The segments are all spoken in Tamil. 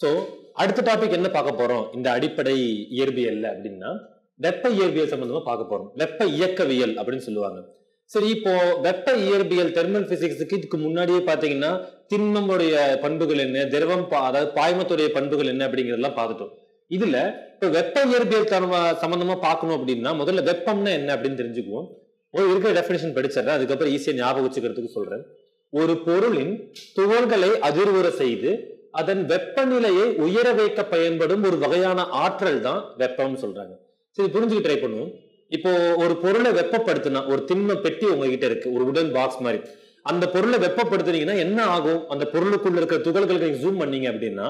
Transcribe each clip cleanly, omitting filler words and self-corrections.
சோ அடுத்த டாபிக் என்ன பார்க்க போறோம் இந்த அடிப்படை இயற்பியல்ல அப்படின்னா வெப்ப இயற்பியல் சம்பந்தமா பார்க்க போறோம். வெப்ப இயக்கவியல் அப்படின்னு சொல்லுவாங்க. சரி, இப்போ வெப்ப இயற்பியல் தெர்மல் பிசிக்ஸுக்கு இதுக்கு முன்னாடியே பாத்தீங்கன்னா திண்மமுடைய பண்புகள் என்ன, திரவம் அதாவது பாய்மத்துடைய பண்புகள் என்ன அப்படிங்கறதெல்லாம் பார்த்துட்டோம். இதுல இப்ப வெப்ப இயற்பியல் சம்பந்தமா பார்க்கணும் அப்படின்னா முதல்ல வெப்பம்னா என்ன அப்படின்னு தெரிஞ்சுக்குவோம். ஒரு இருக்கிற டெஃபினிஷன் படிச்சிடறேன், அதுக்கப்புறம் ஈஸியா ஞாபகம் வச்சுக்கிறதுக்கு சொல்றேன். ஒரு பொருளின் துகள்களை அதிர்வுற செய்து அதன் வெப்பநிலையை உயர வைக்க பயன்படும் ஒரு வகையான ஆற்றல் தான் வெப்பம்னு சொல்றாங்க. சரி, புரிஞ்சுக்க ட்ரை பண்ணுவோம். இப்போ ஒரு பொருளை வெப்பப்படுத்தினா, ஒரு திண்ம பெட்டி உங்ககிட்ட இருக்கு, ஒரு உடன் பாக்ஸ் மாதிரி. அந்த பொருளை வெப்பப்படுத்துனீங்கன்னா என்ன ஆகும்? அந்த பொருளுக்குள்ள இருக்கிற துகள்கள் நீங்க ஜூம் பண்ணீங்க அப்படின்னா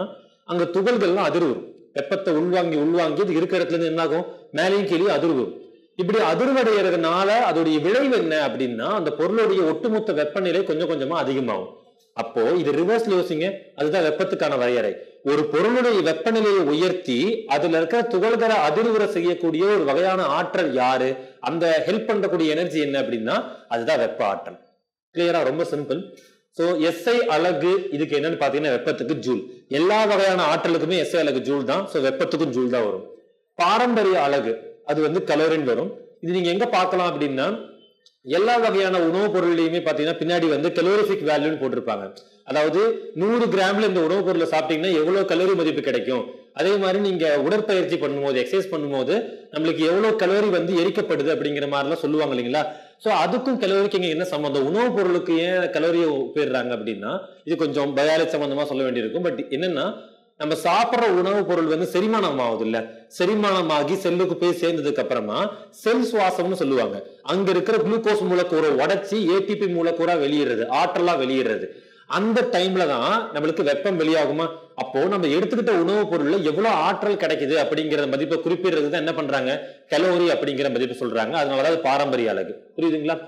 அங்க துகள்கள்லாம் அதிர்வரும். வெப்பத்தை உள்வாங்கி இது இருக்கிற இடத்துல இருந்து என்ன ஆகும்? மேலையும் கீழே அதிர்வரும். இப்படி அதிர்வடைகிறதுனால அதோடைய விளைவு என்ன அப்படின்னா அந்த பொருளுடைய ஒட்டுமொத்த வெப்பநிலை கொஞ்சம் கொஞ்சமா அதிகமாகும். அப்போ இது ரிவர்ஸ்ல யோசிங்க, அதுதான் வெப்பத்துக்கான வரையறை. ஒரு பொருளுடைய வெப்பநிலையை உயர்த்தி அதுல இருக்கிற துகள்களை அதிர்வுற செய்யக்கூடிய ஒரு வகையான ஆற்றல் யாரு? அந்த ஹெல்ப் பண்ணக்கூடிய எனர்ஜி என்ன அப்படின்னா அதுதான் வெப்ப ஆற்றல். கிளியரா? ரொம்ப சிம்பிள். சோ எஸ்ஐ அலகு இதுக்கு என்னன்னு பாத்தீங்கன்னா வெப்பத்துக்கு ஜூல். எல்லா வகையான ஆற்றலுக்குமே எஸ்ஐ அலகு ஜூல் தான். சோ வெப்பத்துக்கும் ஜூல் தான் வரும். பாரம்பரிய அலகு அது கலோரின் வரும். இது நீங்க எங்க பார்க்கலாம் அப்படின்னா எல்லா வகையான உணவுப் பொருளையுமே பாத்தீங்கன்னா பின்னாடி கலோரிபிக் வேல்யூன்னு போட்டிருப்பாங்க. அதாவது 100 கிராம்ல இந்த உணவுப் பொருளை சாப்பிட்டீங்கன்னா எவ்வளவு கலோரி மதிப்பு கிடைக்கும், அதே மாதிரி நீங்க உடற்பயிற்சி பண்ணும்போது எக்ஸசைஸ் பண்ணும்போது நம்மளுக்கு எவ்வளவு கலோரி எரிக்கப்படுது அப்படிங்கிற மாதிரி எல்லாம் சொல்லுவாங்க இல்லைங்களா? சோ அதுக்கும் கலோரிக்கு இங்க என்ன சம்பந்தம்? உணவுப் பொருளுக்கு ஏன் கலோரியை ஒப்பிடுறாங்க அப்படின்னா இது கொஞ்சம் பயாலஜி சம்பந்தமா சொல்ல வேண்டியிருக்கும். பட் என்னன்னா நம்ம சாப்பிட்ற உணவுப் பொருள் செரிமானம் ஆகுது இல்ல, செரிமானமாகி செல்லுக்கு போய் சேர்ந்ததுக்கு அப்புறமா செல் சுவாசம்னு சொல்லுவாங்க. அங்க இருக்கிற குளுக்கோஸ் மூலக்கூறை உடைச்சி ஏடிபி மூலக்கூறா வெளியிடுறது, ஆற்றலா வெளியிடுறது. அந்த டைம்ல தான் நம்மளுக்கு வெப்பம் வெளியாகுமா? அப்போ நம்ம எடுத்துக்கிட்ட உணவுப் பொருள்ல எவ்வளவு ஆற்றல் கிடைக்குது அப்படிங்கிற மதிப்பை குறிப்பிடுறது தான் என்ன பண்றாங்க? கலோரி அப்படிங்கிற மதிப்பு சொல்றாங்க. அதனாலதான் பாரம்பரிய அலகு. புரியுதுங்களா?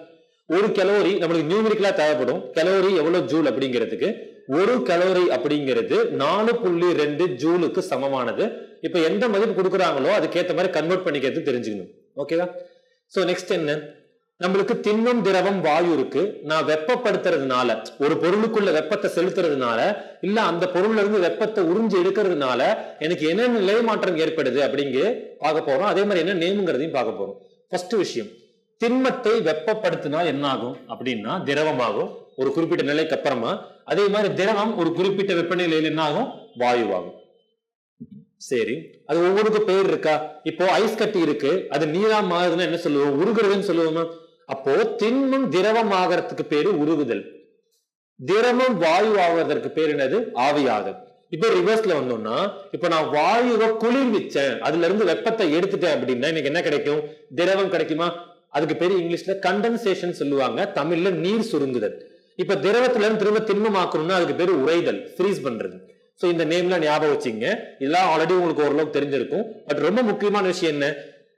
ஒரு கலோரி நம்மளுக்கு நியூமெரிக்கலா தேவைப்படும். கலோரி எவ்வளவு ஜூல் அப்படிங்கிறதுக்கு ஒரு கலோரி அப்படிங்கிறது 4.2 ஜூலுக்கு சமமானது. இப்ப எந்த மதிப்பு கொடுக்குறாங்களோ அதுக்கேற்ற மாதிரி கன்வெர்ட் பண்ணிக்கிறது தெரிஞ்சுக்கணும். ஓகேவா? சோ நெக்ஸ்ட் என்ன? நம்மளுக்கு திண்மம், திரவம், வாயு இருக்கு. நான் வெப்பப்படுத்துறதுனால, ஒரு பொருளுக்குள்ள வெப்பத்தை செலுத்துறதுனால, இல்ல அந்த பொருள்ல இருந்து வெப்பத்தை உறிஞ்சு எடுக்கிறதுனால எனக்கு என்ன நிலை மாற்றம் ஏற்படுது அப்படிங்க பார்க்க போறோம். அதே மாதிரி என்ன நேமுங்கிறதையும் பார்க்க போறோம். ஃபர்ஸ்ட் விஷயம், திண்மத்தை வெப்பப்படுத்தினா என்ன ஆகும் அப்படின்னா திரவமாகும் ஒரு குறிப்பிட்ட நிலைக்கு அப்புறமா. அதே மாதிரி திரவம் ஒரு குறிப்பிட்ட வெப்பநிலையில் என்ன ஆகும்? வாயுவாகும். சரி, அது ஒவ்வொருக்கும் பேர் இருக்கா? இப்போ ஐஸ் கட்டி இருக்கு, அது நீரா மாறுதுன்னா என்ன சொல்லுவோம்? உருகுறதுன்னு சொல்லுவோமா? அப்போ திண்மம் திரவம் ஆகிறதுக்கு பேரு உருகுதல், திரவம் வாயு ஆகுறதற்கு பேர் என்னது? ஆவியாதல். இப்ப ரிவர்ஸ்ல வந்தோம்னா, இப்ப நான் வாயுவை குளிர்விச்சேன், அதுல இருந்து வெப்பத்தை எடுத்துட்டேன் அப்படின்னா எனக்கு என்ன கிடைக்கும்? திரவம் கிடைக்குமா? அதுக்கு பேரு இங்கிலீஷ்ல கண்டென்சேஷன் சொல்லுவாங்க, தமிழ்ல நீர் சுருங்குதல். இப்ப திரவத்துல இருந்து திரும்ப திண்மம் ஆக்கணும்னா அதுக்கு பேரு உறைதல், ஃப்ரீஸ் பண்றது. சோ இந்த நேம்ல ஞாபகம் வச்சுங்க. இதெல்லாம் ஆல்ரெடி உங்களுக்கு ஓரளவுக்கு தெரிஞ்சிருக்கும். பட் ரொம்ப முக்கியமான விஷயம் என்ன?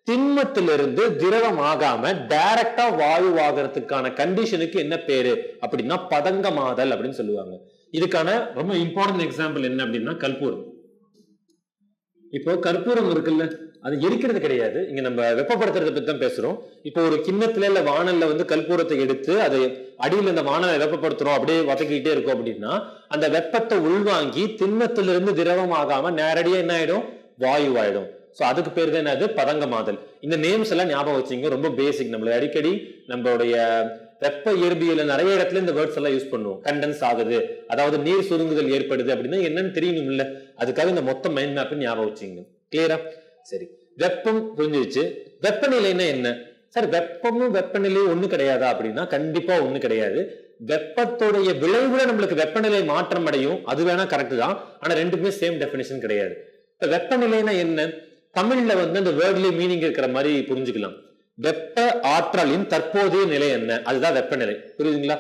திண்மத்திலிருந்து திரவம் ஆகாம டைரக்டா வாயு ஆகிறதுக்கான கண்டிஷனுக்கு என்ன பேரு அப்படின்னா பதங்கமாதல் அப்படின்னு சொல்லுவாங்க. இதுக்கான ரொம்ப இம்பார்ட்டன்ட் எக்ஸாம்பிள் என்ன அப்படின்னா கற்பூரம். இப்போ கற்பூரம் இருக்குல்ல, அது எரிக்கிறது கிடையாது. இங்க நம்ம வெப்பப்படுத்துறதை பத்தி தான் பேசுறோம். இப்போ ஒரு கிண்ணத்துல இல்ல வானல்ல கற்பூரத்தை எடுத்து அதை அடியில் இந்த வானலை வெப்பப்படுத்துறோம், அப்படியே வதக்கிட்டே இருக்கும் அப்படின்னா அந்த வெப்பத்தை உள்வாங்கி திண்மத்திலிருந்து திரவம் ஆகாம நேரடியா என்ன ஆயிடும்? வாயு ஆயிடும். சோ அதுக்கு பேர் தான் என்னது? பதங்கமாதல். இந்த நேம்ஸ் எல்லாம் ஞாபகம் வச்சுங்க, ரொம்ப பேசிக். நம்மள அடிக்கடி நம்மளுடைய வெப்ப இயற்பியல நிறைய இடத்துல இந்த வேர்ட்ஸ் எல்லாம் யூஸ் பண்ணுவோம். கண்டென்ஸ் ஆகுது, அதாவது நீர் சுருங்குதல் ஏற்படுது அப்படின்னா என்னன்னு தெரியணும் இல்ல, அதுக்காக இந்த மொத்த மைண்ட் மேப் ஞாபகம் வச்சுங்க. கிளியரா? சரி, வெப்பம் புரிஞ்சிருச்சு. வெப்பநிலைன்னா என்ன சார்? வெப்பமும் வெப்பநிலையும் ஒண்ணு கிடையாதா அப்படின்னா கண்டிப்பா ஒண்ணு கிடையாது. வெப்பத்தோடைய விளைவுல நம்மளுக்கு வெப்பநிலை மாற்றம் அடையும், அது வேணா கரெக்ட் தான். ஆனா ரெண்டுமே சேம் டெபினிஷன் கிடையாது. இப்ப வெப்பநிலைனா என்ன? தமிழ்ல அந்த வேர்ட்லயே மீனிங் இருக்கிற மாதிரி புரிஞ்சுக்கலாம். வெப்ப ஆற்றலின் தற்போதைய நிலை என்ன? அதுதான் வெப்பநிலை. புரியுதுங்களா?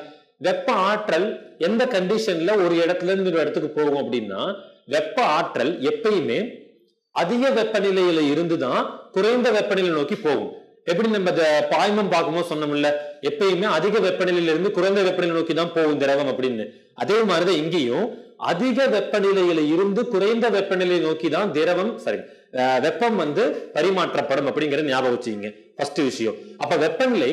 வெப்ப ஆற்றல் எந்த கண்டிஷன்ல ஒரு இடத்துல இருந்து ஒரு இடத்துக்கு போகும் அப்படின்னா வெப்ப ஆற்றல் எப்பயுமே அதிக வெப்பநிலையில இருந்துதான் குறைந்த வெப்பநிலை நோக்கி போகும். எப்படி நம்ம பாய்மம் பார்க்கும்போது சொன்னோம்ல, எப்பயுமே அதிக வெப்பநிலையில இருந்து குறைந்த வெப்பநிலை நோக்கி தான் போகும் திரவம் அப்படின்னு. அதே மாதிரிதான் இங்கேயும் அதிக வெப்பநிலையில இருந்து குறைந்த வெப்பநிலை நோக்கி தான் திரவம் வெப்பம் பரிமாற்றப்படும் அப்படிங்கறத ஞாபகம் வச்சுக்கீங்க. ஃபர்ஸ்ட் விஷயம். அப்ப வெப்பநிலை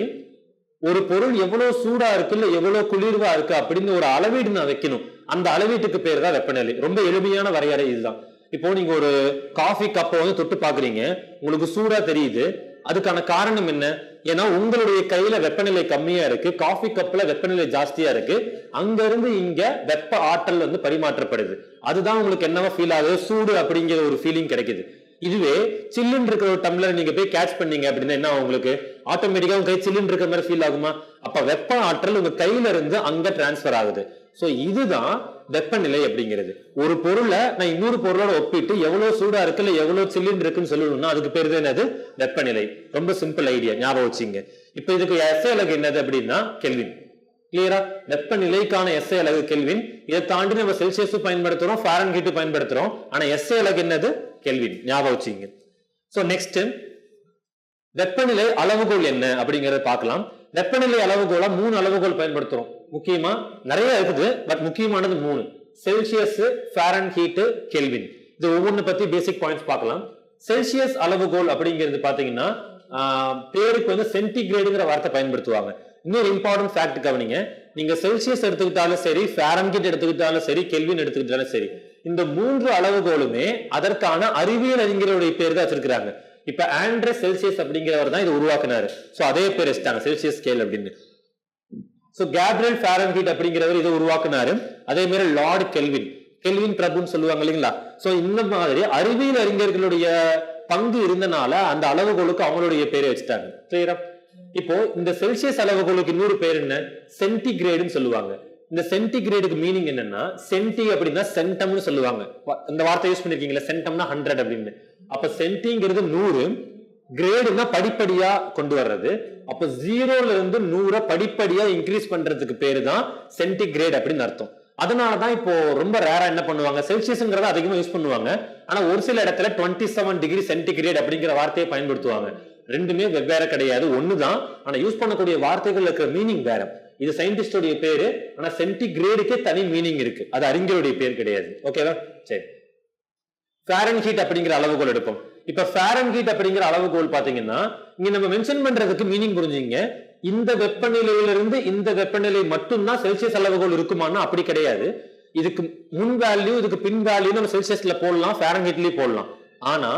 ஒரு பொருள் எவ்வளவு சூடா இருக்கு இல்ல எவ்வளவு குளிர்வா இருக்கு அப்படின்னு ஒரு அளவீடு நான் வைக்கணும். அந்த அளவீட்டுக்கு பேர் தான் வெப்பநிலை. ரொம்ப எளிமையான வரையறை இதுதான். இப்போ நீங்க ஒரு காஃபி கப்பை வந்து தொட்டு பாக்குறீங்க, உங்களுக்கு சூடா தெரியுது. அதுக்கான காரணம் என்ன? ஏன்னா உங்களுடைய கையில வெப்பநிலை கம்மியா இருக்கு, காஃபி கப்ல வெப்பநிலை ஜாஸ்தியா இருக்கு. அங்க இருந்து இங்க வெப்ப ஆற்றல் வந்து பரிமாற்றப்படுது. அதுதான் உங்களுக்கு என்னவா ஃபீல் ஆகுது? சூடு அப்படிங்கிற ஒரு ஃபீலிங் கிடைக்குது. இதுவே சில்லுன்னு இருக்கிற ஒரு டம்ளர் நீங்க போய் கேட்ச் பண்ணீங்க அப்படின்னா என்ன உங்களுக்கு ஆட்டோமேட்டிக்கா உங்க கை சில்லுன்னு இருக்கிற மாதிரி ஃபீல் ஆகுமா? அப்ப வெப்ப ஆற்றல் உங்க கையில இருந்து அங்க டிரான்ஸ்பர் ஆகுது. சோ இதுதான் வெப்பநிலை அப்படிங்கிறது. ஒரு பொருளை நான் இன்னொரு பொருளோட ஒப்பிட்டு எவ்வளவு சூடா இருக்கு இல்ல எவ்வளவு சில்லுன்னு இருக்குன்னு சொல்லணும்னா அதுக்கு பேர் தான் என்னது? வெப்பநிலை. ரொம்ப சிம்பிள் ஐடியா, ஞாபகம் வச்சுங்க. இப்ப இதுக்கு எஸ்ஐ அலகு என்னது அப்படின்னா கெல்வின். கிளியரா? வெப்பநிலைக்கான எஸ்ஐ அலகு கெல்வின். இதை தாண்டி நம்ம செல்சியஸ் பயன்படுத்துறோம், ஃபாரன்ஹீட் பயன்படுத்துறோம். ஆனா எஸ்ஐ அலகு என்னது? கெல்வின். ஞாபகம் வச்சுங்க. சோ நெக்ஸ்ட் வெப்பநிலை அளவுகோல் என்ன அப்படிங்கறத பார்க்கலாம். வெப்பநிலை அளவுகோலா 3 அளவுகோல் பயன்படுத்துறோம். முக்கியமா நிறைய இருக்குது, பட் முக்கியமானது 3: செல்சியஸ், ஃபாரன்ஹீட், கெல்வின். இது ஒவ்வொன்னு பத்தி பேசிக் பாயிண்ட்ஸ் பார்க்கலாம். செல்சியஸ் அளவுகோல் அப்படிங்கிறது பாத்தீங்கன்னா பேருக்கு வந்து சென்டிகிரேடுங்கிற வார்த்தை பயன்படுத்துவாங்க. இன்னொரு இம்பார்ட்டன்ட் ஃபேக்ட் கவனிங்க. நீங்க செல்சியஸ் எடுத்துக்கிட்டாலும் சரி, ஃபாரன்ஹீட் எடுத்துக்கிட்டாலும் சரி, கெல்வின் எடுத்துக்கிட்டாலும் சரி, இந்த 3 அளவுகோலுமே அதற்கான அறிவியல் அறிஞருடைய பேர் தான் வச்சிருக்காங்க. இப்ப ஆண்ட்ரஸ் செல்சியஸ் அப்படிங்கிறவர் தான் இது உருவாக்குனாரு. சோ அதே பேர் வச்சுட்டாங்க, செல்சியஸ் ஸ்கேல் அப்படின்னு. சோ கேப்ரியல் ஃபாரன்ஹீட் அப்படிங்கிறவர் இதை உருவாக்குனாரு. அதே மாதிரி லார்ட் கெல்வின், கெல்வின் பிரபுன்னு சொல்லுவாங்க இல்லைங்களா? சோ இந்த மாதிரி அறிவியல் அறிஞர்களுடைய பங்கு இருந்தனால அந்த அளவுகோலுக்கு அவங்களுடைய பேரை வச்சுட்டாங்க. கிளியரா? இப்போ இந்த செல்சியஸ் அளவுகோலுக்கு இன்னொரு பேர் என்ன? சென்டிகிரேடுன்னு சொல்லுவாங்க. இந்த சென்டிகிரேடுக்கு மீனிங் என்னன்னா, சென்டி அப்படின்னா சென்டம்னு சொல்லுவாங்க. இந்த வார்த்தை யூஸ் பண்ணிருக்கீங்களா? சென்டம்னா 100 அப்படின்னு. அப்ப சென்டிங்கிறது 100, கிரேடுனா படிப்படியா கொண்டு வர்றது. அப்ப 0ல இருந்து 100 படிப்படியா இன்க்ரீஸ் பண்றதுக்கு பேரு தான் சென்டிகிரேட் அப்படின்னு அர்த்தம். அதனாலதான் இப்போ ரொம்ப ரேரா என்ன பண்ணுவாங்க, செல்சியஸ்ங்கிறத அதிகமா யூஸ் பண்ணுவாங்க. ஆனா ஒரு சில இடத்துல 27 டிகிரி சென்டிகிரேட் அப்படிங்கிற வார்த்தையை பயன்படுத்துவாங்க. ரெண்டுமே வெவ்வேறு கிடையாது, ஒண்ணுதான். ஆனா யூஸ் பண்ணக்கூடிய வார்த்தைகள் இருக்கிற மீனிங் வேற. இது சயின்டிஸ்டோடைய பேரு, ஆனா சென்டிகிரேடுக்கே தனி மீனிங் இருக்கு. அது அறிஞருடைய பேர் கிடையாது. ஓகேவா? சரி. ஃபாரன்ஹீட் அப்படிங்கிற அளவுகோல் எடுப்போம். இப்ப ஃபாரன்ஹீட் அப்படிங்கிற அளவுகோல் பாத்தீங்கன்னா இங்க நம்ம மென்ஷன் பண்றதுக்கு மீனிங் புரிஞ்சுங்க. இந்த வெப்பநிலையிலிருந்து இந்த வெப்பநிலை மட்டும்தான் செல்சியஸ் அளவுகோல் இருக்குமானா அப்படி கிடையாது. இதுக்கு முன் வேல்யூ, இதுக்கு பின் வேல்யூ நம்ம செல்சியஸ்ல போடலாம், ஃபாரன்ஹீட்லயே போடலாம். ஆனா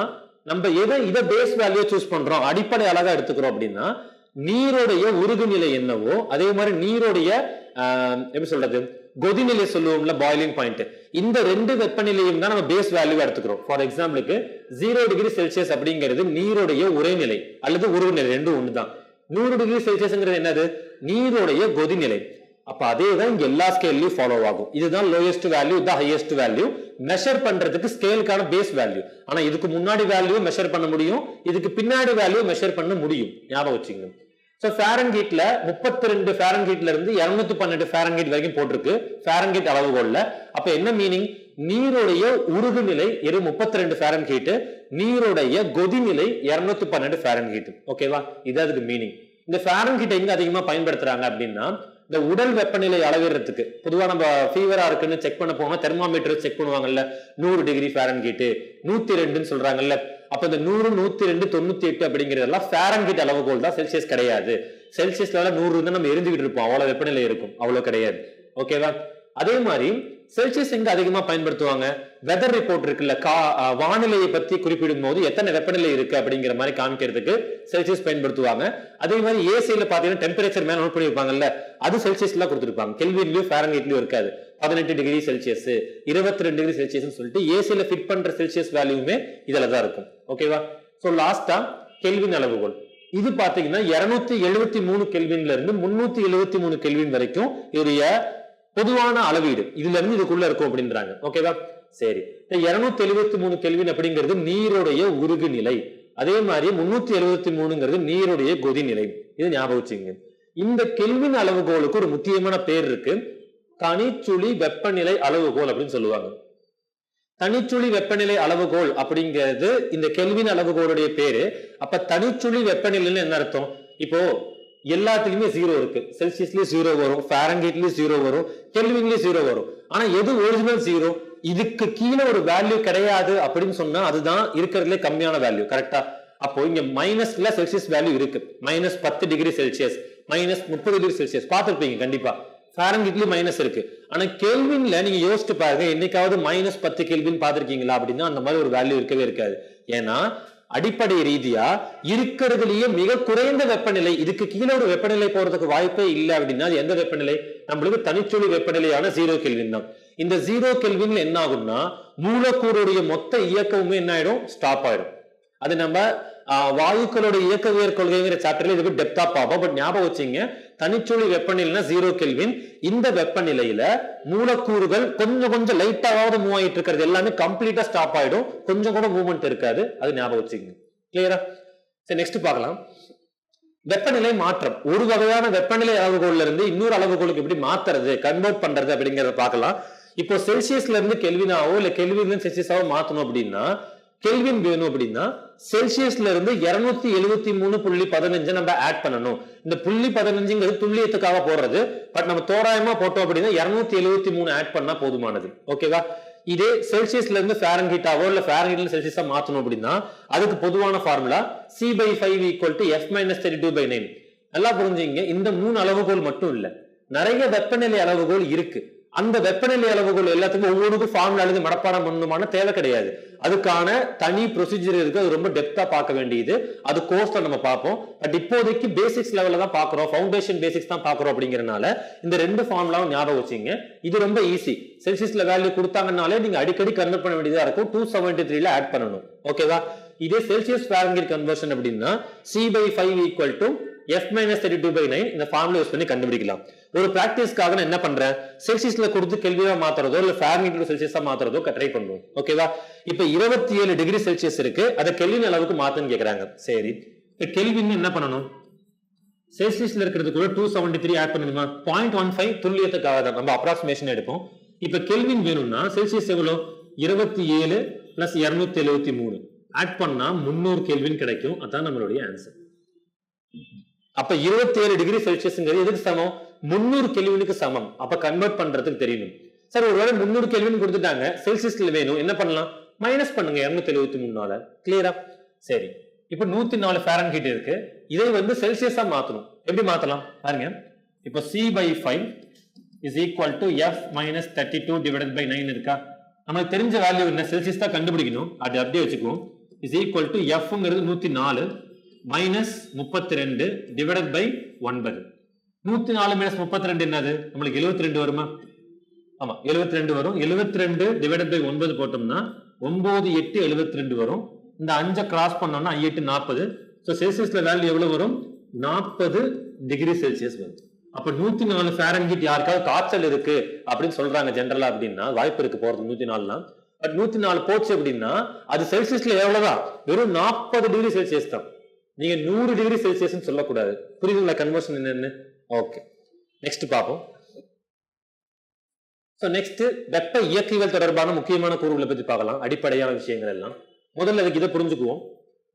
நம்ம இதை பேஸ் வேல்யூ சூஸ் பண்றோம், அடிப்படை அழகா எடுத்துக்கிறோம் அப்படின்னா நீருடைய உருகுநிலை என்னவோ அதே மாதிரி நீருடைய எப்படி சொல்றது, கொதிநிலை சொல்லுவோம்ல, பாயிலிங் பாயிண்ட், இந்த 2 வெப்பநிலையும் தான் நம்ம பேஸ் வேல்யூ எடுத்துக்கிறோம். ஃபார் எக்ஸாம்பிளுக்கு 0 டிகிரி செல்சியஸ் அப்படிங்கிறது நீருடைய உறைநிலை அல்லது உருகுநிலை, ரெண்டும் ஒண்ணுதான். 100 டிகிரி செல்சியஸ்ங்கிறது என்னது? நீருடைய கொதிநிலை. அப்ப அதேதான் இங்க எல்லா ஸ்கேல்லையும் ஃபாலோ ஆகும். இதுதான் லோயஸ்ட் வேல்யூ, இதுதான் ஹையஸ்ட் வேல்யூ. மெஷர் பண்றதுக்கு ஸ்கேலுக்கான பேஸ் வேல்யூ. ஆனா இதுக்கு முன்னாடி வேல்யூ மெஷர் பண்ண முடியும், இதுக்கு பின்னாடி வேல்யூ மெஷர் பண்ண முடியும். ஞாபகம் வச்சுங்க. சோ ஃபாரன்ஹீட்ல 32 ஃபாரன்ஹீட்ல இருந்து 212 ஃபாரன்ஹீட் வரைக்கும் போட்டிருக்கு ஃபாரன்ஹீட் அளவுகோல்ல. அப்ப என்ன மீனிங்? நீருடைய உருகுநிலை 32 ஃபாரன்ஹீட், நீருடைய கொதிநிலை 212 ஃபாரன்ஹீட். ஓகேவா? இது அதுக்கு மீனிங். இந்த ஃபாரன்ஹீட் எங்க அதிகமா பயன்படுத்துறாங்க அப்படின்னா இந்த உடல் வெப்பநிலை அளவிடுறதுக்கு. பொதுவா நம்ம ஃபீவரா இருக்குன்னு செக் பண்ண போனா தெர்மாமீட்டர் செக் பண்ணுவாங்கல்ல, 100 டிகிரி ஃபாரன்ஹீட், 102ன்னு சொல்றாங்கல்ல. அப்ப இந்த 100, 102, 98 அப்படிங்கிறதெல்லாம் ஃபாரன்ஹீட் அளவுகோல் தான், செல்சியஸ் கிடையாது. செல்சியஸ்ல 100 இருந்தா நம்ம எரிஞ்சுக்கிட்டு இருப்போம், அவ்வளவு வெப்பநிலை இருக்கும், அவ்வளவு கிடையாது. ஓகேவா? அதே மாதிரி செல்சியஸ் எங்க அதிகமா பயன்படுத்துவாங்க? வெதர் ரிப்போர்ட் இருக்குல்ல, வானிலையை பத்தி குறிப்பிடும் போது எத்தனை வெப்பநிலை இருக்கு அப்படிங்கிற மாதிரி காமிக்கிறதுக்கு செல்சியஸ் பயன்படுத்துவாங்க. அதே மாதிரி ஏசியில பாத்தீங்கன்னா டெம்பரேச்சர் மேல நோட் பண்ணி வைப்பாங்கல்ல, அது செல்சியஸ்ல கொடுத்துருப்பாங்க. கெல்வின்லயும் ஃபாரன்ஹீட்லயும் இருக்காது. 18 டிகிரி செல்சியஸ், 22 டிகிரி செல்சியஸ் சொல்லிட்டு ஏசியில ஃபிட் பண்ற செல்சியஸ் வேல்யூமே இதுலதான் இருக்கும். ஓகேவா? சோ லாஸ்டா கெல்வின் அளவுகோல். இது பாத்தீங்கன்னா 273 கெல்வின்ல இருந்து 373 கெல்வின் வரைக்கும் இதோடைய பொதுவான அளவீடு. இதுல இருந்து இதுக்குள்ள இருக்கும் அப்படின்றாங்க. ஓகேவா? சரி. 273 கெல்வின் அப்படிங்கிறது நீருடைய உருகுநிலை. அதே மாதிரி 373ங்கிறது நீருடைய கொதிநிலை. இது ஞாபகம் வச்சுங்க. இந்த கெல்வின் அளவுகோலுக்கு ஒரு முக்கியமான பேர் இருக்கு, தனிச்சுழி வெப்பநிலை அளவுகோல் அப்படின்னு சொல்லுவாங்க. தனிச்சுழி வெப்பநிலை அளவுகோல் அப்படிங்கிறது இந்த கெல்வின் அளவுகோலுடைய பேரு. அப்ப தனிச்சுழி வெப்பநிலைன்னு என்ன அர்த்தம்? இப்போ எல்லாத்துலயுமே 0 இருக்கு. செல்சியஸ்லயும் 0 வரும், ஃபாரன்ஹீட்லயும் 0 வரும், கெல்வின்லயும் 0 வரும். ஆனா எது ஒரிஜினல் 0? இதுக்கு கீழே ஒரு வேல்யூ கிடையாது அப்படின்னு சொன்னா அதுதான் இருக்கிறதுலே கம்மியான வேல்யூ. கரெக்டா? அப்போ இங்க மைனஸ்ல செல்சியஸ் வேல்யூ இருக்கு. -10 டிகிரி செல்சியஸ், -30 டிகிரி செல்சியஸ் பார்த்திருப்பீங்க கண்டிப்பா. ஃபாரன்ஹீட்லயும் மைனஸ் இருக்கு. ஆனா கெல்வின்ல நீங்க யோசிச்சு பாருங்க, என்னைக்காவது -10 கெல்வின் பாத்திருக்கீங்களா அப்படின்னா அந்த மாதிரி ஒரு வேல்யூ இருக்கவே இருக்காது. ஏன்னா அடிப்படை ரீதியா இருக்கிறதுலயே மிக குறைந்த வெப்பநிலை, இதுக்கு கீழே ஒரு வெப்பநிலை போறதுக்கு வாய்ப்பே இல்லை அப்படின்னா அது எந்த வெப்பநிலை? நம்மளுக்கு தனிச்சுழி வெப்பநிலையான 0 கெல்வின் தான். இந்த 0 கெல்வின்ல என்ன ஆகும்னா மூலக்கூறுடைய மொத்த இயக்கமுமே என்ன ஆயிடும்? ஸ்டாப் ஆயிடும். அது நம்ம வாயுக்களோட இயக்கவியல் கொள்கைங்கிற சாப்டர்ல இதுக்கு டெப்தா பார்ப்போம். பட் ஞாபகம் வச்சுங்க, தனிச்சுழி வெப்பநிலைனா 0 கெல்வின். இந்த வெப்பநிலையில மூலக்கூறுகள் கொஞ்சம் கொஞ்சம் லைட்டாவது மூவ் ஆயிட்டு இருக்கிறது எல்லாமே கம்ப்ளீட்டா ஸ்டாப் ஆயிடும். கொஞ்சம் கூட மூவ்மெண்ட் இருக்காது. அது ஞாபகம் வச்சுங்க. கிளியரா? சரி, நெக்ஸ்ட் பார்க்கலாம். வெப்பநிலை மாற்றம். ஒரு வகையான வெப்பநிலை அளவுகோல்ல இருந்து இன்னொரு அளவுகோலுக்கு எப்படி மாத்துறது, கன்வெர்ட் பண்றது அப்படிங்கறத பார்க்கலாம். இப்போ செல்சியஸ்ல இருந்து கெல்வினாவோ இல்ல கெல்வின்ல இருந்து செல்சியஸாவோ மாத்தணும் அப்படின்னா கெல்வின் வேணும் அப்படின்னா செல்சியஸ்ல இருந்து 273.15 நம்ம ஆட் பண்ணணும். இந்த 0.15 துல்லியத்துக்காக போடுறது. பட் நம்ம தோராயமா போட்டோம் அப்படின்னா 273 ஆட் பண்ணா போதுமானது. ஓகேவா? இதே செல்சியஸ்ல இருந்து ஃபாரன்ஹீட்டாவோ இல்ல ஃபாரன்ஹீட்ல செல்சியஸா மாத்தணும் அப்படின்னா அதுக்கு பொதுவான ஃபார்முலா C/5 = F-32/9. நல்லா புரிஞ்சுங்க, இந்த 3 அளவுகோல் மட்டும் இல்ல, நிறைய வெப்பநிலை அளவுகோல் இருக்கு. அந்த வெப்பநிலை அளவுகள் எல்லாத்துக்கும் ஒவ்வொருக்கும் ஃபார்முலா எழுதி மனப்பாடம் பண்ணணுமான தேவை கிடையாது. அதுக்கான தனி ப்ரொசீஜர் இருக்கு. அது ரொம்ப டெப்தா பார்க்க வேண்டியது. அது கோர்ஸ்ல நம்ம பார்ப்போம். பட் இப்போதைக்கு பேசிக்ஸ் லெவல்ல தான் பார்க்கிறோம், ஃபவுண்டேஷன் பேசிக்ஸ் தான் பார்க்கிறோம். அப்படிங்கறனால இந்த ரெண்டு ஃபார்முலாவும் ஞாபகம் வச்சுங்க. இது ரொம்ப ஈஸி. செல்சியஸ்ல வேல்யூ கொடுத்தாங்கனாலே நீங்க அடிக்கடி கன்வெர்ட் பண்ண வேண்டியதா இருக்கும். 273ல ஆட் பண்ணணும். ஓகேவா? இதே செல்சியஸ் ஃபாரன்ஹீட் கன்வர்ஷன் அப்படின்னா C/5 = F-32/9 இந்த ஃபார்முலா யூஸ் பண்ணி கண்டுபிடிக்கலாம். ஒரு பிராக்டிஸ்க்காக நான் என்ன பண்றேன், செல்சியஸ்ல கொடுத்து கெல்வினா மாத்துறதோ இல்ல ஃபாரன்ஹீட்ல செல்சியஸா மாத்துறதோ ட்ரை பண்ணுவோம். ஓகேவா? இப்ப 27 டிகிரி செல்சியஸ் இருக்கு, அதை கெல்வின் அளவுக்கு மாத்துன்னு கேக்குறாங்க. சரி, இப்ப கெல்வின் என்ன பண்ணணும்? செல்சியஸ்ல இருக்கிறது கூட 273 ஆட் பண்ணணுமா? 0.15 துல்லியத்துக்காக தான் நம்ம அப்ராக்சிமேஷன் எடுப்போம். இப்ப கெல்வின் வேணும்னா செல்சியஸ் எவ்வளவு? 27 + 273 ஆட் பண்ணா 300 கெல்வின் கிடைக்கும். அதான் நம்மளுடைய ஆன்சர். அப்ப 27 டிகிரி செல்சியஸ்ங்கிறது எதுக்கு சமம்? 300 கெல்வினுக்கு சமம். அப்ப கன்வெர்ட் பண்றதுக்கு தெரியணும். சார், ஒருவேளை 300 கெல்வின் கொடுத்துட்டாங்க, செல்சியஸ்ல வேணும், என்ன பண்ணலாம்? மைனஸ் பண்ணுங்க 273. கிளியரா? சரி, இப்ப 104 ஃபாரன்ஹீட் இருக்கு. இதை செல்சியஸா மாத்தணும். எப்படி மாத்தலாம் பாருங்க. இப்ப C/5 = F-32/9 இருக்கா? நமக்கு தெரிஞ்ச வேல்யூ என்ன? செல்சியஸ் தான் கண்டுபிடிக்கணும். அது அப்படியே வச்சுக்குவோம். F-ங்கிறது 104 -32 / 9. 104 - 32 என்னது? நம்மளுக்கு 72 வருமா? ஆமா, 72 வரும். 72 / 9 போட்டோம்னா 9 8 72 வரும். இந்த 5 கிராஸ் பண்ணோம்னா 8 40. சோ செல்சியஸ்ல வேல்யூ எவ்வளவு வரும்? 40 டிகிரி செல்சியஸ் வரும். அப்ப 104 ஃபாரன்ஹீட் யாருக்காவது காய்ச்சல் இருக்கு அப்படின்னு சொல்றாங்க ஜெனரலா அப்படின்னா வாய்ப்பு இருக்கு போறது 104. பட் 104 போச்சு அப்படின்னா அது செல்சியஸ்ல எவ்வளவுதான்? வெறும் 40 டிகிரி செல்சியஸ் தான். நீங்க 100 டிகிரி செல்சியஸ் சொல்லக்கூடாது. புரியுதுங்களா கன்வர்ஷன் என்னன்னு? ஓகே, நெக்ஸ்ட் பாப்போம். சோ நெக்ஸ்ட் வெப்ப இயக்கவியல் தொடர்பான முக்கியமான கூறுகளை பத்தி பார்க்கலாம். அடிப்படையான விஷயங்கள் எல்லாம் முதல்ல அதுக்கு இதை புரிஞ்சுக்குவோம்.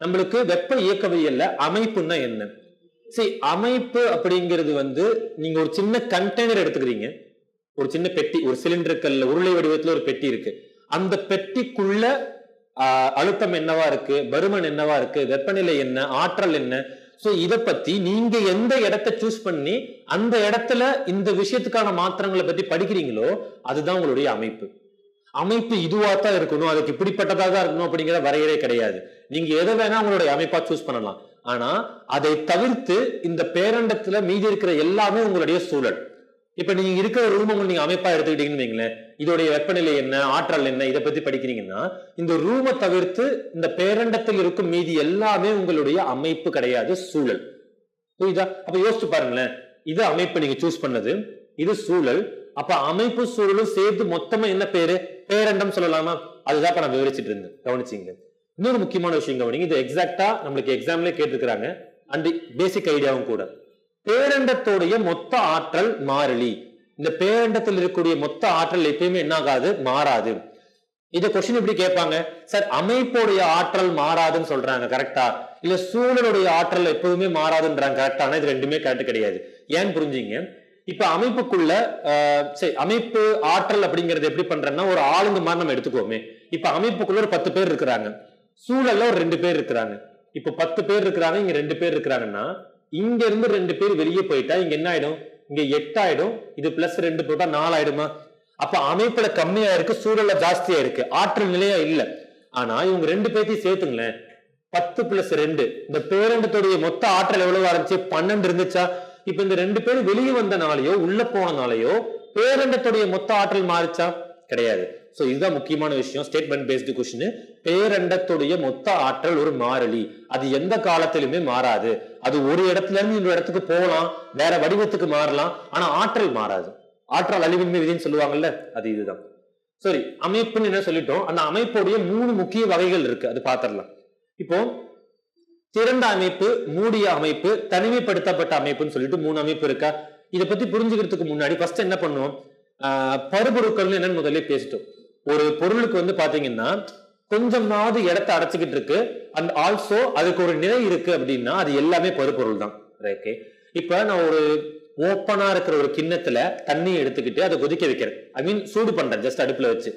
நம்மளுக்கு வெப்ப இயக்கவியல்ல அமைப்புன்னா என்ன? சரி, அமைப்பு அப்படிங்கிறது நீங்க ஒரு சின்ன கண்டெய்னர் எடுத்துக்கிறீங்க, ஒரு சின்ன பெட்டி, ஒரு சிலிண்டருக்கல்ல உருளை வடிவத்துல ஒரு பெட்டி இருக்கு. அந்த பெட்டிக்குள்ள அழுத்தம் என்னவா இருக்கு, பருமன் என்னவா இருக்கு, வெப்பநிலை என்ன, ஆற்றல் என்ன, சோ இத பத்தி நீங்க எந்த இடத்தை சூஸ் பண்ணி அந்த இடத்துல இந்த விஷயத்துக்கான மாற்றங்களை பத்தி படிக்கிறீங்களோ அதுதான் உங்களுடைய அமைப்பு. அமைப்பு இதுவா தான் இருக்கணும், அதுக்கு இப்படிப்பட்டதாக இருக்கணும் அப்படிங்கிற வரையறை கிடையாது. நீங்க எதை வேணா உங்களுடைய அமைப்பா சூஸ் பண்ணலாம். ஆனா அதை தவிர்த்து இந்த பேரண்டத்துல மீதி இருக்கிற எல்லாமே உங்களுடைய சூழல். இப்ப நீங்க இருக்கிற ரூம் நீங்க அமைப்பா எடுத்துக்கிட்டீங்கன்னு வைங்களேன், இதோடைய வெப்பநிலை என்ன, ஆற்றல் என்ன, இதை பத்தி படிக்கிறீங்கன்னா இந்த ரூமை தவிர்த்து இந்த பேரண்டத்தில் இருக்கும் மீதி எல்லாமே உங்களுடைய அமைப்பு கிடையாது, சூழல். புரியுதா? அப்ப யோசிச்சு பாருங்களேன், இது அமைப்பு நீங்க சூஸ் பண்ணது, இது சூழல். அப்ப அமைப்பு சூழலும் சேர்த்து மொத்தமா என்ன பேரு? பேரண்டம் சொல்லலாமா? அதுதான் இப்ப நான் விவரிச்சுட்டு இருந்தேன். கவனிச்சிங்க. இன்னொரு முக்கியமான விஷயம் கவனிங்க, இது எக்ஸாக்டா நம்மளுக்கு எக்ஸாம்ல கேட்டிருக்கிறாங்க. அண்ட் பேசிக் ஐடியாவும் கூட. பேரண்டத்தோடைய மொத்த ஆற்றல் மாறிலி. இந்த பேரண்டத்தில் இருக்கக்கூடிய மொத்த ஆற்றல் எப்பயுமே என்ன ஆகாது? மாறாது. இத கொஸ்டின் எப்படி கேட்பாங்க? சார், அமைப்போடைய ஆற்றல் மாறாதுன்னு சொல்றாங்க, கரெக்டா? இல்ல சூழலுடைய ஆற்றல் எப்பவுமே மாறாதுன்றாங்க, கரெக்டான? இது ரெண்டுமே கரெக்ட் கிடையாது. ஏன்னு புரிஞ்சுங்க. இப்ப அமைப்புக்குள்ள சரி, அமைப்பு ஆற்றல் அப்படிங்கறது எப்படி பண்றேன்னா ஒரு ஆளுங்க மாதிரி நம்ம எடுத்துக்கோமே. இப்ப அமைப்புக்குள்ள ஒரு 10 பேர் இருக்கிறாங்க, சூழல்ல ஒரு 2 பேர் இருக்கிறாங்க. இப்ப 10 பேர் இருக்கிறாங்க, இங்க 2 பேர் இருக்கிறாங்கன்னா இங்க இருந்து 2 பேர் வெளியே போயிட்டா இங்க என்ன ஆயிடும்? இங்க 8 ஆயிடும், இது பிளஸ் 2 போட்டா 4 ஆயிடுமா? அப்ப அமைப்புல கம்மியா இருக்கு, சூழல்ல ஜாஸ்தியா இருக்கு, ஆற்றல் நிலையா இல்ல. ஆனா இவங்க 2 பேர்த்தையும் சேர்த்துங்களேன், 10 பிளஸ் 2, இந்த பேரண்டத்துடைய மொத்த ஆற்றல் எவ்வளவு ஆரம்பிச்சு 12 இருந்துச்சா? இப்ப இந்த 2 பேரும் வெளியே வந்தனாலயோ உள்ள போனனாலயோ பேரண்டத்துடைய மொத்த ஆற்றல் மாறிச்சா? கிடையாது. சோ இதுதான் முக்கியமான விஷயம். Statement based question. பேரண்டத்துடைய மொத்த ஆற்றல் ஒரு மாறிலி, அது எந்த காலத்திலுமே மாறாது. அது ஒரு இடத்துல இருந்து இன்னொரு இடத்துக்கு போகலாம், வேற வடிவத்துக்கு மாறலாம், ஆனா ஆற்றல் மாறாது. ஆற்றல் அழிவின்மை விதின்னு சொல்லுவாங்கல்ல, அது இதுதான். சரி, அமைப்புன்னு என்ன சொல்லிட்டோம். அந்த அமைப்புடைய 3 முக்கிய வகைகள் இருக்கு, அது பாத்திரலாம். இப்போ திறந்த அமைப்பு, மூடிய அமைப்பு, தனிமைப்படுத்தப்பட்ட அமைப்புன்னு சொல்லிட்டு 3 அமைப்பு இருக்கா. இதை பத்தி புரிஞ்சுக்கிறதுக்கு முன்னாடி ஃபர்ஸ்ட் என்ன பண்ணுவோம், பருப்பொருட்கள் என்னன்னு முதல்ல பேசிட்டோம். ஒரு பொருளுக்கு வந்து பாத்தீங்கன்னா கொஞ்சமாவது இடத்தை அடைச்சுக்கிட்டு இருக்கு, அண்ட் ஆல்சோ அதுக்கு ஒரு நிலை இருக்கு அப்படின்னா அது எல்லாமே பருப்பொருள் தான். ஓகே, இப்ப நான் ஒரு ஓப்பனா இருக்கிற ஒரு கிண்ணத்துல தண்ணி எடுத்துக்கிட்டு அதை கொதிக்க வைக்கிறேன், ஐ மீன் சூடு பண்றேன் ஜஸ்ட் அடுப்புல வச்சு.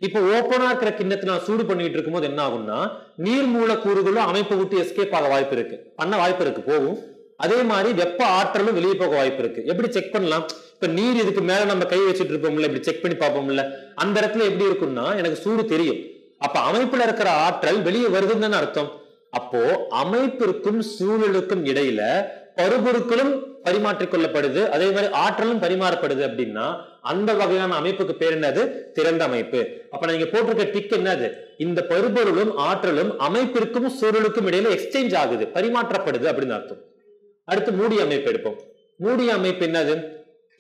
இப்போ ஓப்பனா இருக்கிற கிண்ணத்தை நான் சூடு பண்ணிட்டு இருக்கும்போது என்ன ஆகும்னா, நீர் மூலக்கூறுகளும் அமைப்பு விட்டு எஸ்கேப் ஆக வாய்ப்பு இருக்கு, பண்ண வாய்ப்பு இருக்கு, போகும். அதே மாதிரி வெப்ப ஆற்றலும் வெளியே போக வாய்ப்பு இருக்கு. எப்படி செக் பண்ணலாம்? இப்ப நீர் இதுக்கு மேல நம்ம கை வச்சுட்டு இருப்போம்ல, இப்படி செக் பண்ணி பார்ப்போம்ல, அந்த இடத்துல எப்படி இருக்கும்னா எனக்கு சூடு தெரியும். அப்ப அமைப்புல இருக்கிற ஆற்றல் வெளியே வருதுன்னு அர்த்தம். அப்போ அமைப்பிற்கும் சூழலுக்கும் இடையில பருப்பொருட்களும் பரிமாற்றிக்கொள்ளப்படுது, அதே மாதிரி ஆற்றலும் பரிமாறப்படுது அப்படின்னா அந்த வகையான அமைப்புக்கு பேர் என்னது? திறந்த அமைப்பு. அப்ப நீங்க போட்டிருக்க டிக் என்னது? இந்த பருப்பொருளும் ஆற்றலும் அமைப்பிற்கும் சூழலுக்கும் இடையில எக்ஸ்சேஞ்ச் ஆகுது, பரிமாற்றப்படுது அப்படின்னு அர்த்தம். அடுத்து மூடிய அமைப்பு எடுப்போம். மூடிய அமைப்பு என்னது?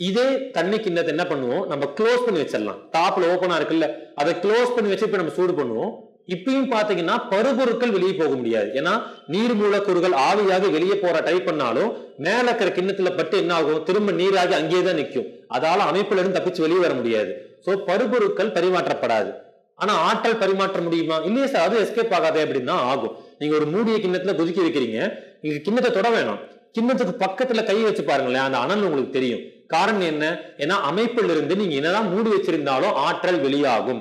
இதே தண்ணி கிண்ணத்தை என்ன பண்ணுவோம், நம்ம க்ளோஸ் பண்ணி வச்சிடலாம். டாப்ல ஓப்பனா இருக்குல்ல, அதை க்ளோஸ் பண்ணி வச்சு இப்ப நம்ம சூடு பண்ணுவோம். இப்பயும் பாத்தீங்கன்னா பருப்பொருட்கள் வெளியே போக முடியாது, ஏன்னா நீர் மூலக்கூறுகள் ஆவியாக வெளியே போற ட்ரை பண்ணாலும் மேல இருக்கிற கிண்ணத்துல பட்டு என்ன ஆகும், திரும்ப நீராகி அங்கேயேதான் நிற்கும். அதால அமைப்புல இருந்து தப்பிச்சு வெளியே வர முடியாது. சோ பருப்பொருட்கள் பரிமாற்றப்படாது. ஆனா ஆற்றல் பரிமாற்ற முடியுமா? இல்லையே சார், அது எஸ்கேப் ஆகாதே அப்படின்னா ஆகும். நீங்க ஒரு மூடிய கிண்ணத்துல கொதிக்க வைக்கிறீங்க, நீங்க கிண்ணத்தை தொட வேணாம், கிண்ணத்துக்கு பக்கத்துல கை வச்சு பாருங்களேன், அந்த அனல் உங்களுக்கு தெரியும். காரணம் என்ன? ஏன்னா அமைப்பில் இருந்து நீங்க என்னதான் மூடி வச்சிருந்தாலும் ஆற்றல் வெளியாகும்.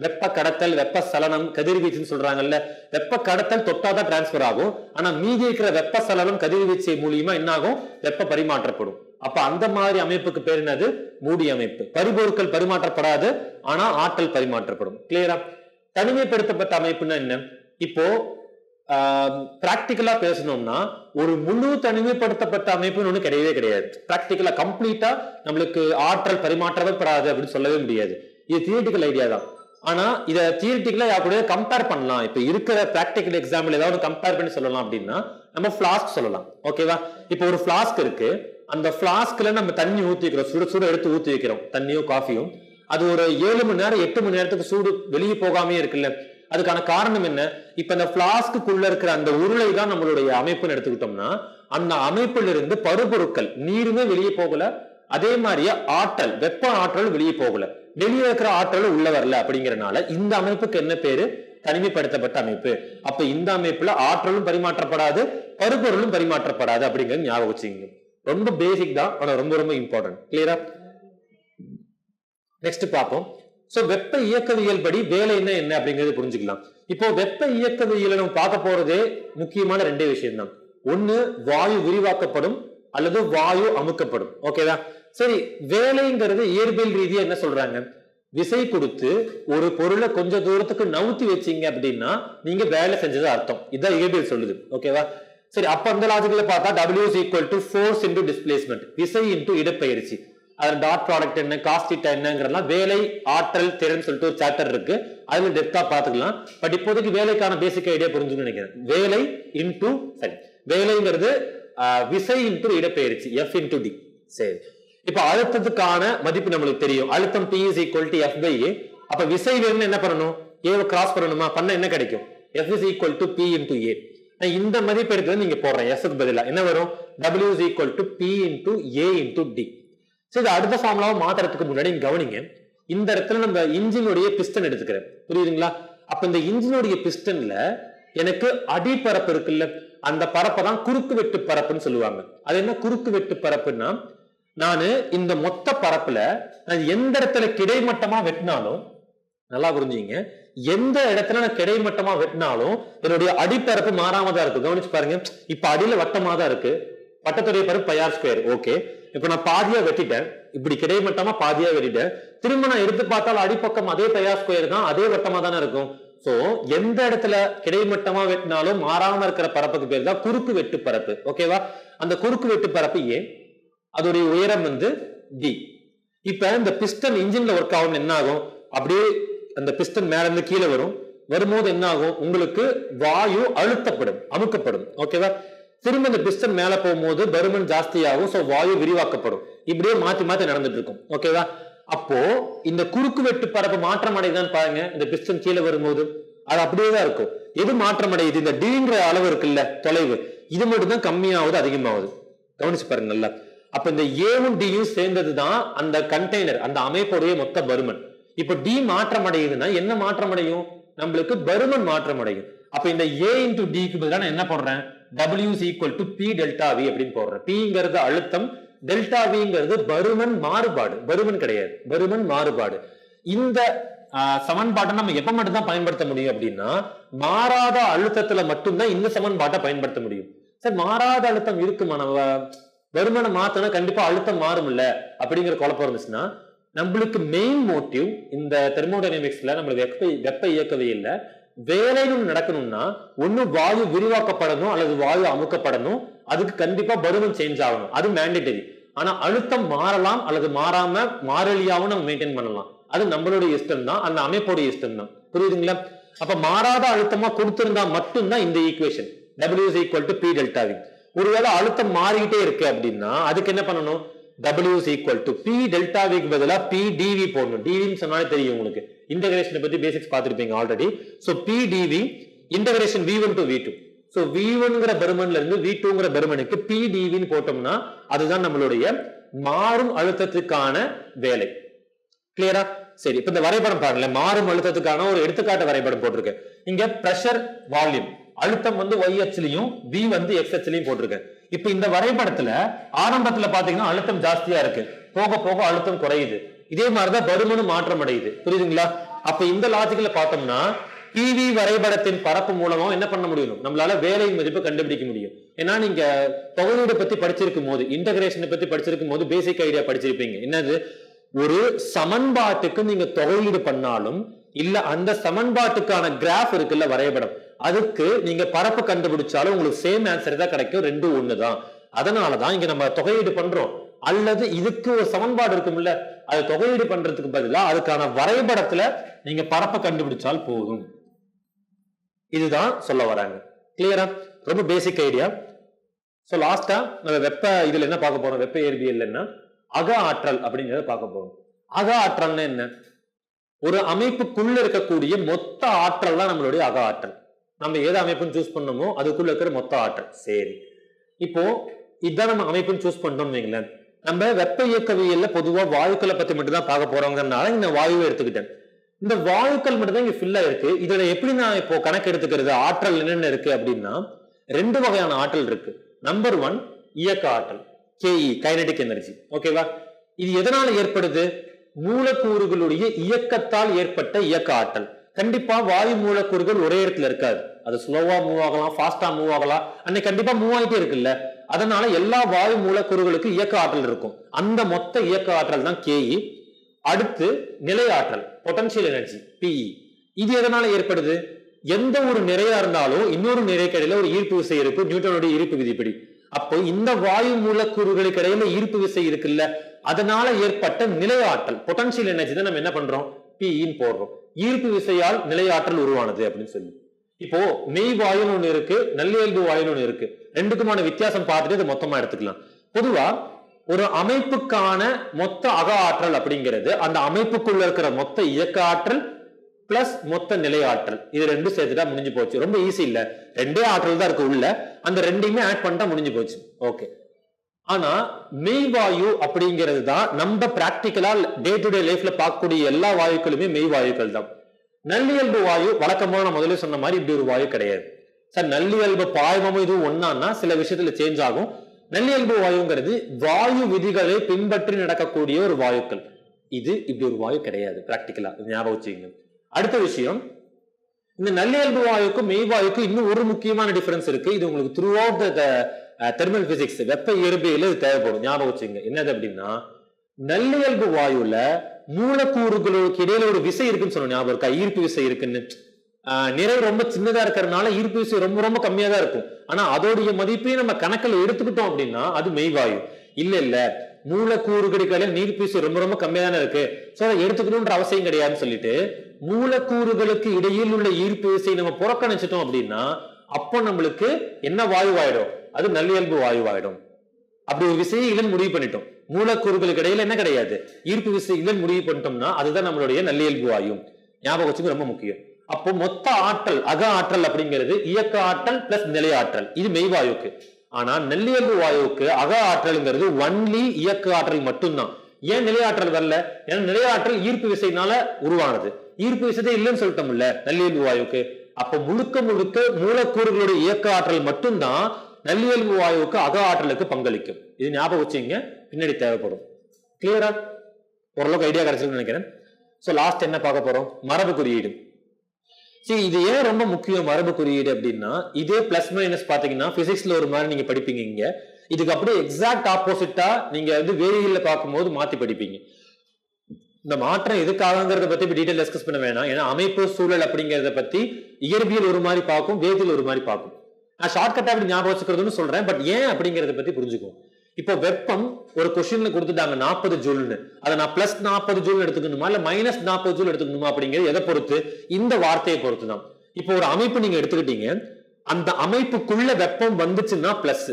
வெப்ப கடத்தல், வெப்ப சலனம், கதிர்வீச்சுன்னு சொல்றாங்கல்ல, வெப்ப கடத்தல் தொட்டாதான் டிரான்ஸ்பர் ஆகும். ஆனா மீதி இருக்கிற வெப்ப சலனம் கதிர்வீச்சு மூலியமா என்ன ஆகும்? வெப்ப பரிமாற்றப்படும். அப்ப அந்த மாதிரி அமைப்புக்கு பேர் என்னது? மூடிய அமைப்பு. பருப்பொருட்கள் பரிமாற்றப்படாது, ஆனா ஆற்றல் பரிமாற்றப்படும். கிளியரா? தனிமைப்படுத்தப்பட்ட அமைப்புன்னா என்ன? இப்போ பிராக்டிக்கலா பேசணும்னா ஒரு முழு தனிமைப்படுத்தப்பட்ட அமைப்புன்னு ஒண்ணு கிடையவே கிடையாது. பிராக்டிக்கலா கம்ப்ளீட்டா நம்மளுக்கு ஆற்றல் பரிமாற்றப்படாது அப்படின்னு சொல்லவே முடியாது. இது தியரிட்டிக்கல் ஐடியா தான். ஆனா இதை தியரிட்டிக்கலா யார் கூட கம்பேர் பண்ணலாம். இப்ப இருக்கிற பிராக்டிக்கல் எக்ஸாம்பிள் ஏதாவது கம்பேர் பண்ணி சொல்லலாம் அப்படின்னா நம்ம பிளாஸ்க் சொல்லலாம். ஓகேவா? இப்ப ஒரு பிளாஸ்க் இருக்கு, அந்த பிளாஸ்க்ல நம்ம தண்ணி ஊத்தி வைக்கிறோம், சுட சுட எடுத்து ஊத்தி வைக்கிறோம், தண்ணியோ காஃபியும். அது ஒரு 7 மணி நேரம் 8 மணி நேரத்துக்கு சூடு வெளியே போகாமே இருக்குல்ல. அதுக்கான காரணம் என்ன? இப்ப இந்த பிளாஸ்க்குள்ள இருக்கிற அந்த உருளை தான் நம்மளுடைய அமைப்புன்னு எடுத்துக்கிட்டோம்னா அந்த அமைப்புல இருந்து பருப்பொருட்கள் நீருமே வெளியே போகல, அதே மாதிரியே ஆற்றல், வெப்ப ஆற்றல் வெளியே போகல, வெளியே இருக்கிற ஆற்றலும் உள்ள வரல. அப்படிங்கறனால இந்த அமைப்புக்கு என்ன பேரு? தனிமைப்படுத்தப்பட்ட அமைப்பு. அப்ப இந்த அமைப்புல ஆற்றலும் பரிமாற்றப்படாது, பருப்பொருளும் பரிமாற்றப்படாது அப்படிங்கிறது ஞாபகம் வச்சுங்க. ரொம்ப பேசிக் தான், ஆனா ரொம்ப ரொம்ப இம்பார்ட்டன்ட். கிளியரா? நெக்ஸ்ட் பார்ப்போம். சோ வெப்ப இயக்கவியல் படி வேலை என்ன அப்படிங்கறது புரிஞ்சுக்கலாம். இப்போ வெப்ப இயக்கவியலை நம்ம பார்க்க போறதே முக்கியமான 2 விஷயம் தான். ஒண்ணு வாயு விரிவாக்கப்படும் அல்லது வாயு அமுக்கப்படும். ஓகேவா? சரி, வேலைங்கிறது இயற்பியல் ரீதியா என்ன சொல்றாங்க? விசை கொடுத்து ஒரு பொருளை கொஞ்ச தூரத்துக்கு நவுத்தி வச்சீங்க அப்படின்னா நீங்க வேலை செஞ்சது அர்த்தம். இதான் இயற்பியல் சொல்லுது. ஓகேவா? சரி, அப்ப அந்த லாஜிக்ல பார்த்தா W is equal to force into displacement, விசை into இடப்பெயர்ச்சி. அது டாட் ப்ராடக்ட் என்ன, காஸ்ட் தீட்டா என்னங்கிறதெல்லாம் வேலை, ஆற்றல், திறன் சொல்லிட்டு ஒரு சாப்டர் இருக்கு, அதுல டெப்தா பாத்துக்கலாம். பட் இப்போதைக்கு வேலைக்கான பேசிக் ஐடியா புரிஞ்சுன்னு நினைக்கிறேன். வேலை இன்டு, சரி, வேலைங்கிறது விசை இன்டு இடப்பெயர்ச்சி, F into D. சரி, இப்ப அழுத்தத்துக்கான மதிப்பு நம்மளுக்கு தெரியும், அழுத்தம் P is equal to F by A. அப்ப விசை வேணும்னு என்ன பண்ணணும்? ஏவை கிராஸ் பண்ணணுமா? பண்ண என்ன கிடைக்கும்? F is equal to P into A. இந்த மதிப்பு எடுக்கிறது நீங்க போடுறேன், S க்கு பதிலா என்ன வரும்? W is equal to P into A into D. சரி, அடுத்த ஃபார்முலாவை மாத்துறதுக்கு முன்னாடி கவனிங்க. இந்த இடத்துல நம்ம இன்ஜினுடைய பிஸ்டன் எடுத்துக்கிறேன், புரியுதுங்களா? அப்ப இந்த இன்ஜினுடைய பிஸ்டன்ல எனக்கு அடிப்பரப்பு இருக்குல்ல, அந்த பரப்பை தான் குறுக்கு வெட்டு பரப்புன்னு சொல்லுவாங்க. அது என்ன குறுக்கு வெட்டு பரப்புன்னா, நானு இந்த மொத்த பரப்புல நான் எந்த இடத்துல கிடைமட்டமா வெட்டினாலும், நல்லா புரிஞ்சுங்க, எந்த இடத்துல நான் கிடைமட்டமா வெட்டினாலும் என்னுடைய அடிப்பரப்பு மாறாம தான் இருக்கு. கவனிச்சு பாருங்க. இப்ப அடியில வட்டமா தான் இருக்கு, வட்டத்துடைய பரப்பு πr². ஓகே, இப்ப நான் பாதியா வெட்டிட்டேன், இப்படி கிடைமட்டமா பாதியா வெட்டிட்டேன், திரும்ப நான் எடுத்து பார்த்தால் அடிப்பக்கம் அதே பையா ஸ்கொயர் தான், அதே வட்டமா தானே இருக்கும். சோ எந்த இடத்துல கிடைமட்டமா வெட்டினாலும் மாறாம இருக்கிற பரப்புக்கு பேர் தான் குறுக்கு வெட்டு பரப்பு. ஓகேவா? அந்த குறுக்கு வெட்டு பரப்பு ஏ, அதோடைய உயரம் வந்து டி. இப்ப இந்த பிஸ்டன் இன்ஜின்ல ஒர்க் ஆகும் என்ன ஆகும், அப்படியே அந்த பிஸ்டன் மேல இருந்து கீழே வரும்போது என்ன ஆகும், உங்களுக்கு வாயு அழுத்தப்படும், அமுக்கப்படும். ஓகேவா? திரும்ப இந்த பிஸ்டன் மேல போகும்போது பருமன் ஜாஸ்தியாகும், சோ வாயு விரிவாக்கப்படும். இப்படியே மாத்தி மாத்தி நடந்துட்டு இருக்கும். ஓகேவா? அப்போ இந்த குறுக்கு வெட்டு பரப்பு மாற்றம் அடையுதான்னு பாருங்க. இந்த பிஸ்டன் கீழே வரும்போது அது அப்படியே தான் இருக்கும். எது மாற்றம் அடையுது, இந்த டிங்கிற அளவு இருக்குல்ல, தொலைவு, இது மட்டும் தான் கம்மியாவது அதிகமாகுது. கவனிச்சு பாருங்க நல்லா. அப்ப இந்த ஏவும் டியும் சேர்ந்ததுதான் அந்த கண்டெய்னர், அந்த அமைப்புடைய மொத்த பருமன். இப்ப டி மாற்றம் அடையுதுன்னா என்ன மாற்றம் அடையும், நம்மளுக்கு பருமன் மாற்றம் அடையும். அப்ப இந்த ஏ இன்டு டிக்கு பதிலாக நான் என்ன போடுறேன், W is equal to P delta V அப்படின்னு போடுறேன். Pங்கிறது அழுத்தம், டெல்டா விங்கிறது பருமன் மாறுபாடு, பருமன் கிடையாது, பருமன் மாறுபாடு. இந்த சமன்பாட்டை நம்ம எப்ப மட்டும் தான் பயன்படுத்த முடியும் அப்படின்னா, மாறாத அழுத்தத்துல மட்டும்தான் இந்த சமன்பாட்டை பயன்படுத்த முடியும். சார் மாறாத அழுத்தம் இருக்குமா, நம்ம பருமனை மாத்தனா கண்டிப்பா அழுத்தம் மாறும் இல்ல அப்படிங்கிற குழப்பம் இருந்துச்சுன்னா, நம்மளுக்கு மெயின் மோட்டிவ் இந்த தெர்மோடைனமிக்ஸ்ல நம்மளுக்கு வெப்ப இயக்கவியல்ல வேலைகள் நடக்கணும்னா ஒண்ணு வாயு விரிவாக்கப்படணும் அல்லது வாயு அமுக்கப்படணும், அதுக்கு கண்டிப்பா பருமன் சேஞ்ச் ஆகணும், அது மேண்டேட்டரி. ஆனா அழுத்தம் மாறலாம் அல்லது மாறாம மாறலியாவும் நம்ம மெயின்டைன் பண்ணலாம், அது நம்மளுடைய இஷ்டம் தான், அந்த அமைப்போடைய இஷ்டம் தான். புரியுதுங்களா? அப்ப மாறாத அழுத்தமா கொடுத்திருந்தா மட்டும்தான் இந்த equation W is equal to P delta V. ஒருவேளை அழுத்தம் மாறிக்கிட்டே இருக்கு அப்படின்னா அதுக்கு என்ன பண்ணணும், W is equal to P delta V க்கு பதிலா P dV போடணும். dV சொன்னாலே தெரியும் உங்களுக்கு, இன்டகிரேஷனை பத்தி பேசிக்ஸ் பார்த்திருப்பீங்க already. So P dV integration V1 to V2. So V1ங்கிற பருமன்ல இருந்து V2ங்கிற பருமனுக்கு P dV ன்னு போட்டோம்னா அதுதான் நம்மளுடைய மாறும் அழுத்தத்துக்கான வேலை. கிளியரா? சரி, இப்ப இந்த வரைபடம் பாருங்களேன், மாறும் அழுத்தத்துக்கான ஒரு எடுத்துக்காட்டு வரைபடம் போட்டிருக்கேன். இங்க பிரஷர், வால்யூம், அழுத்தம் வந்து y அச்சிலையும் V வந்து x அச்சிலையும் போட்டிருக்கேன். இப்ப இந்த வரைபடத்துல ஆரம்பத்துல பாத்தீங்கன்னா அழுத்தம் ஜாஸ்தியா இருக்கு, போக போக அழுத்தம் குறையுது. இதே மாதிரிதான் பருமனும் மாற்றம் அடையுது. புரியுதுங்களா? அப்ப இந்த லாஜிக்கல பார்த்தோம்னா PV வரைபடத்தின் பரப்பு மூலமா என்ன பண்ண முடியும், நம்மளால வேலையின் மதிப்பை கண்டுபிடிக்க முடியும். ஏன்னா நீங்க தொகையீடு பத்தி படிச்சிருக்கும் போது, இன்டகிரேஷனை பத்தி படிச்சிருக்கும் போது பேசிக் ஐடியா படிச்சிருப்பீங்க. என்னது, ஒரு சமன்பாட்டுக்கு நீங்க தொகையீடு பண்ணாலும் இல்ல அந்த சமன்பாட்டுக்கான கிராஃப் இருக்குல்ல வரைபடம், அதுக்கு நீங்க பரப்பு கண்டுபிடிச்சாலும் உங்களுக்கு சேம் ஆன்சர் தான் கிடைக்கும், ரெண்டும் ஒண்ணுதான். அதனாலதான் இங்க நம்ம தொகையீடு பண்றோம். அல்லது இதுக்கு ஒரு சமன்பாடு இருக்கும்ல, அது தொகையீடு பண்றதுக்கு பதிலா அதுக்கான வரைபடத்துல நீங்க பரப்பை கண்டுபிடிச்சால் போதும். இதுதான் சொல்ல வராங்க. கிளியரா? ரொம்ப பேசிக் ஐடியா. சோ லாஸ்டா நம்ம வெப்ப இதுல என்ன பார்க்க போறோம், வெப்ப இயற்பியல் என்ன, அக ஆற்றல் அப்படிங்கறத பார்க்க போறோம். அக ஆற்றல்னா என்ன, ஒரு அமைப்புக்குள்ள இருக்கக்கூடிய மொத்த ஆற்றல் தான் நம்மளுடைய அக ஆற்றல். நம்ம ஏதோ அமைப்புன்னு சூஸ் பண்ணணுமோ அதுக்குள்ள இருக்கிற மொத்த ஆற்றல். சரி, இப்போ இதான் நம்ம அமைப்புன்னு சூஸ் பண்ணோம்னு வைங்களேன். நம்ம வெப்ப இயக்கவியல்ல பொதுவா வாயுக்களை பத்தி மட்டும் தான் பார்க்க போறோங்கிறதுனால இந்த வாயுவை எடுத்துக்கிட்டேன். இந்த வாயுக்கள் மட்டும் தான் இங்க ஃபில்லா இருக்கு. இதுல எப்படி நான் இப்போ கணக்கு எடுத்துக்கிறது, ஆற்றல் என்னென்ன இருக்கு அப்படின்னா, ரெண்டு வகையான ஆற்றல் இருக்கு. நம்பர் 1 இயக்க ஆற்றல், KE, கைனடிக் எனர்ஜி. ஓகேவா? இது எதனால ஏற்படுது, மூலக்கூறுகளுடைய இயக்கத்தால் ஏற்பட்ட இயக்க ஆற்றல். கண்டிப்பா வாயு மூலக்கூறுகள் ஒரே இடத்துல இருக்காது, அது ஸ்லோவா மூவ் ஆகலாம், ஃபாஸ்டா மூவ் ஆகலாம், அன்னைக்கு கண்டிப்பா மூவ் ஆகிட்டே இருக்குல்ல. அதனால எல்லா வாயு மூலக்கூறுகளுக்கு இயக்க ஆற்றல் இருக்கும். அந்த மொத்த இயக்க ஆற்றல் தான் KE. அடுத்து நிலை ஆற்றல், பொட்டன்ஷியல் எனர்ஜி, PE. இது எதனால ஏற்படுது, எந்த ஒரு நிறையா இருந்தாலும் இன்னொரு நிறைக்கு இடையில ஒரு ஈர்ப்பு விசை இருக்கு, நியூட்டனுடைய ஈர்ப்பு விதிப்படி. அப்போ இந்த வாயு மூலக்கூறுகளுக்கு இடையில ஈர்ப்பு விசை இருக்குல்ல, அதனால ஏற்பட்ட நிலை ஆற்றல், பொட்டன்ஷியல் எனர்ஜி தான் நம்ம என்ன பண்றோம், PE போடுறோம். ஈர்ப்பு விசையால் நிலையாற்றல் உருவானது அப்படின்னு சொல்லி. இப்போ மெய் வாயுன்னு ஒண்ணு இருக்கு, நல்லியல்பு வாயுன்னு ஒண்ணு இருக்கு. ரெண்டுக்குமான வித்தியாசம் பார்த்துட்டு இதை மொத்தமா எடுத்துக்கலாம். பொதுவா ஒரு அமைப்புக்கான மொத்த அக ஆற்றல் அப்படிங்கிறது அந்த அமைப்புக்குள்ள இருக்கிற மொத்த இயக்க ஆற்றல் பிளஸ் மொத்த நிலை ஆற்றல், இது ரெண்டும் சேர்த்துட்டா முடிஞ்சு போச்சு. ரொம்ப ஈஸி இல்ல, ரெண்டே ஆற்றல் தான் இருக்கு உள்ள, அந்த ரெண்டையுமே ஆட் பண்ணிட்டா முடிஞ்சு போச்சு. ஓகே. ஆனா மெய்வாயு அப்படிங்கிறது தான் நம்ம பிராக்டிக்கலா டே டு டே லைஃப்ல பார்க்கக்கூடிய எல்லா வாயுக்களுமே மெய் வாயுக்கள் தான். நல்லியல்பு வாயு வழக்கமாக நான் முதல்ல சொன்ன மாதிரி இப்படி ஒரு வாயு கிடையாது சார். நல்லியல்பு பாய்மமும் இதுவும் ஒன்னான்னா சில விஷயத்துல சேஞ்ச் ஆகும். நல்லியல்பு வாயுங்கிறது வாயு விதிகளை பின்பற்றி நடக்கக்கூடிய ஒரு வாயுக்கள். இது இப்படி ஒரு வாயு கிடையாது பிராக்டிக்கலா, ஞாபகம் வச்சுக்கோங்க. அடுத்த விஷயம், இந்த நல்லியல்பு வாயுக்கும் மெய் வாயுக்கும் இன்னும் ஒரு முக்கியமான டிஃபரன்ஸ் இருக்கு. இது உங்களுக்கு through out the thermal physics வெப்ப இயற்பியல் இது தேவைப்படும். ஞாபகம் வச்சுங்க. என்னது அப்படின்னா, நல்லியல்பு வாயுல மூலக்கூறுகளுக்கு இடையில ஒரு விசை இருக்குன்னு சொன்னோம். ஞாபகம் இருக்கா? ஈர்ப்பு விசை இருக்குன்னு. நிறை ரொம்ப சின்னதா இருக்கிறதுனால ஈர்ப்பு விசை ரொம்ப ரொம்ப கம்மியா தான் இருக்கும். ஆனா அதோடைய மதிப்பையும் நம்ம கணக்கில் எடுத்துக்கிட்டோம் அப்படின்னா அது மெய்வாயு. இல்ல மூலக்கூறுகளுக்கு ஈர்ப்பு விசை ரொம்ப ரொம்ப கம்மியா தானே இருக்கு, சோ அதை எடுத்துக்கணும்ன்ற அவசியம் கிடையாதுன்னு சொல்லிட்டு மூலக்கூறுகளுக்கு இடையில் உள்ள ஈர்ப்பு விசை நம்ம புறக்கணிச்சிட்டோம் அப்படின்னா அப்போ நம்மளுக்கு என்ன வாயுவாயிடும்? அது நல்லியல்பு வாயுவாயிடும். அப்படி ஒரு விசையை இல்லைன்னு முடிவு பண்ணிட்டோம். மூலக்கூறுகளுக்கு இடையில என்ன கிடையாது, ஈர்ப்பு விசை இல்லைன்னு முடிவு பண்ணிட்டோம்னா அதுதான் நம்மளுடைய நல்லியல்பு வாயு. ஞாபகம் வச்சுக்க ரொம்ப முக்கியம். அப்போ மொத்த ஆற்றல் அக ஆற்றல் அப்படிங்கிறது இயக்க ஆற்றல் பிளஸ் நிலை ஆற்றல், இது மெய்வாயுக்கு. ஆனா நல்லியல்பு வாயுவுக்கு அக ஆற்றல்ங்கிறது ஒன்லி இயக்க ஆற்றல் மட்டும்தான். ஏன் நிலை ஆற்றல் வரல? ஏன்னா நிலை ஆற்றல் ஈர்ப்பு விசைனால உருவானது. ஈர்ப்பு விசை இல்லைன்னு சொல்லிட்டோம்ல நல்லியல்பு வாயுக்கு. அப்ப முழுக்க முழுக்க மூலக்கூறுகளுடைய இயக்க ஆற்றல் மட்டும்தான் நல்லியல்பு வாயுவுக்கு அக ஆற்றலுக்கு பங்களிக்கும். இது ஞாபகம் வச்சுங்க, பின்னாடி தேவைப்படும். கிளியரா? ஓரளவுக்கு ஐடியா கிடைச்சிருக்குன்னு நினைக்கிறேன். சோ லாஸ்ட் என்ன பார்க்க போறோம்? மரபு குறியீடு. சரி, இது ஏன் ரொம்ப முக்கியம் மரபு குறியீடு அப்படின்னா, இதே பிளஸ் மைனஸ் பாத்தீங்கன்னா பிசிக்ஸ்ல ஒரு மாதிரி நீங்க படிப்பீங்க. இங்க இதுக்கு அப்படியே எக்ஸாக்ட் ஆப்போசிட்டா நீங்க வேதியியல்ல பார்க்கும்போது மாத்தி படிப்பீங்க. இந்த மாற்றம் எதுக்காகங்கிறத பத்தி டீடைல் டிஸ்கஸ் பண்ண வேணாம். ஏன்னா அமைப்பு சூழல் அப்படிங்கறத பத்தி இயற்பியல் ஒரு மாதிரி பார்க்கும், வேதியியல் ஒரு மாதிரி பார்க்கும். நான் ஷார்ட்கட்டா அப்படி ஞாபகம் வச்சுக்கிறதுன்னு சொல்றேன். பட் ஏன் அப்படிங்கறத பத்தி புரிஞ்சுக்கும். இப்போ வெப்பம் ஒரு கொஸ்டின்ல கொடுத்துட்டாங்க 40 ஜூல்னு, அதை நான் பிளஸ் 40 ஜூல் எடுத்துக்கணுமா இல்ல மைனஸ் 40 ஜூல் எடுத்துக்கணுமா அப்படிங்கிறது எதை பொறுத்து? இந்த வார்த்தையை பொறுத்து தான். இப்போ ஒரு அமைப்பு நீங்க எடுத்துக்கிட்டீங்க, அந்த அமைப்புக்குள்ள வெப்பம் வந்துச்சுன்னா பிளஸ்.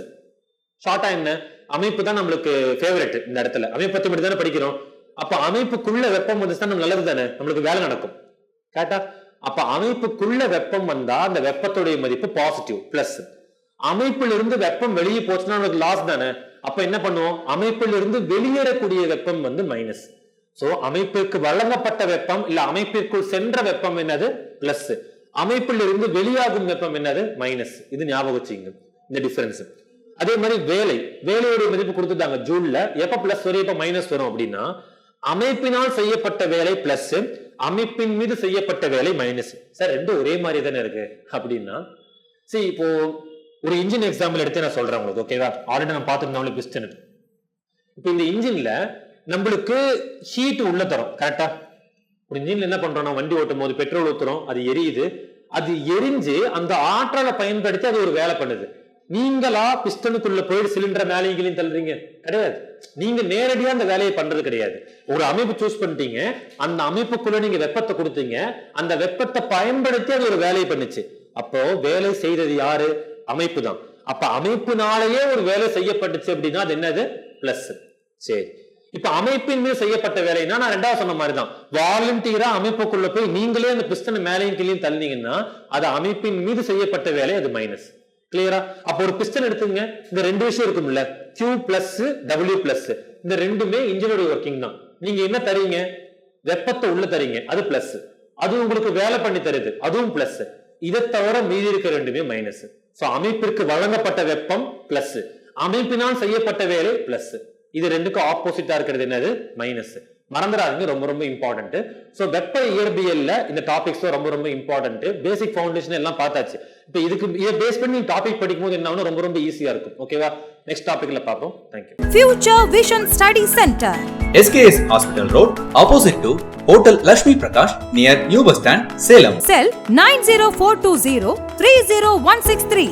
ஷார்ட்டா என்ன, அமைப்பு தான் நம்மளுக்கு ஃபேவரட். இந்த இடத்துல அமைப்பு பத்தி மட்டும் தானே படிக்கிறோம். அப்ப அமைப்புக்குள்ள வெப்பம் வந்துச்சுன்னா நம்ம நல்லது தானே, நம்மளுக்கு வேலை நடக்கும். கரெக்டா? அப்ப அமைப்புக்குள்ள வெப்பம் வந்தா அந்த வெப்பத்துடைய மதிப்பு பாசிட்டிவ் பிளஸ். அமைப்பில் இருந்து வெப்பம் வெளியே போச்சுன்னா நமக்கு லாஸ் தானே. அப்ப என்ன பண்ணுவோம்? அமைப்பில் இருந்து வெளியேறக்கூடிய வெப்பம் மைனஸ். சோ அமைப்பிற்கு வழங்கப்பட்ட வெப்பம் இல்ல அமைப்பிற்குள் சென்ற வெப்பம் என்னது? பிளஸ். அமைப்பில் இருந்து வெளியாகும் வெப்பம் என்னது? மைனஸ். இது ஞாபகம் வச்சுங்க இந்த டிஃபரன்ஸ். அதே மாதிரி வேலையோட மதிப்பு கொடுத்துட்டாங்க ஜூல்ல. எப்ப பிளஸ் வரும் எப்ப மைனஸ் வரும் அப்படின்னா, அமைப்பினால் செய்யப்பட்ட வேலை பிளஸ், அமைப்பின் மீது செய்யப்பட்ட வேலை மைனஸ். சார் ரெண்டும் ஒரே மாதிரி தானே இருக்கு அப்படின்னா, சரி இப்போ ஒரு இன்ஜின் எக்ஸாம்பிள் எடுத்து நான் சொல்றேன் உங்களுக்கு. ஓகேவா? ஆல்ரெடி நம்ம பார்த்துருந்தோம் பிஸ்டன். இப்போ இந்த இன்ஜின்ல நம்மளுக்கு ஹீட் உள்ள தரும். கரெக்டா? ஒரு இன்ஜின்ல என்ன பண்றோம்? வண்டி ஓட்டும் போது பெட்ரோல் ஊத்துறோம், அது எரியுது. அது எரிஞ்சு அந்த ஆற்றலை பயன்படுத்தி அது ஒரு வேலை பண்ணுது. நீங்களா பிஸ்டனுக்குள்ள போயிட்டு சிலிண்டரை மேலையும் கீழையும் தள்ளுறீங்க? கிடையாது. நீங்க நேரடியா அந்த வேலையை பண்றது கிடையாது. ஒரு அமைப்பு சூஸ் பண்ணிட்டீங்க, அந்த அமைப்புக்குள்ள நீங்க வெப்பத்தை கொடுத்தீங்க, அந்த வெப்பத்தை பயன்படுத்தி அது ஒரு வேலையை பண்ணுச்சு. அப்போ வேலை செய்தது யாரு? அமைப்பு தான். அப்ப அமைப்பினாலேயே ஒரு வேலை செய்யப்பட்டுச்சு அப்படின்னா அது என்னது? பிளஸ். சரி, இப்ப அமைப்பின் மீது செய்யப்பட்ட வேலைன்னா நான் ரெண்டாவது சொன்ன மாதிரி தான், வாலண்டியரா அமைப்புக்குள்ள போய் நீங்களே அந்த பிஸ்டனை மேலையும் கீழையும் தள்ளினீங்கன்னா அது அமைப்பின் மீது செய்யப்பட்ட வேலை, அது மைனஸ். கிளியரா? அப்ப ஒரு பிஸ்டன் எடுத்துங்க, இந்த ரெண்டு விஷயம் இருக்கும்ல, Q பிளஸ் W பிளஸ், இந்த ரெண்டுமே இன்ஜினுடைய ஒர்க்கிங் தான். நீங்க என்ன தரீங்க? வெப்பத்தை உள்ள தரீங்க, அது பிளஸ். அது உங்களுக்கு வேலை பண்ணி தருது, அதுவும் பிளஸ். இதை தவிர மீதி இருக்க ரெண்டுமே மைனஸ். சோ அமைப்பிற்கு வழங்கப்பட்ட வெப்பம் பிளஸ், அமைப்பினால் செய்யப்பட்ட வேலை பிளஸ். இது ரெண்டுக்கும் ஆப்போசிட்டா இருக்கிறது என்னது? மைனஸ். மறந்துடாதீங்க, ரொம்ப ரொம்ப இம்பார்ட்டன்ட். சோ வெப்ப இயற்பியல்ல இந்த டாபிக்ஸ் ரொம்ப ரொம்ப இம்பார்ட்டன்ட். பேசிக் ஃபவுண்டேஷன் எல்லாம் பார்த்தாச்சு. இப்போ இதுக்கு இதை பேஸ் பண்ணி டாபிக் படிக்கும்போது என்ன ஆகும்? ரொம்ப ரொம்ப ஈஸியா இருக்கும். ஓகேவா? நெக்ஸ்ட் டாபிக்ல பார்ப்போம். Thank you. Future Vision Study Center, SKS Hospital Road, opposite to Hotel Lakshmi Prakash, near New Bus Stand, Salem. Cell 90420 30163.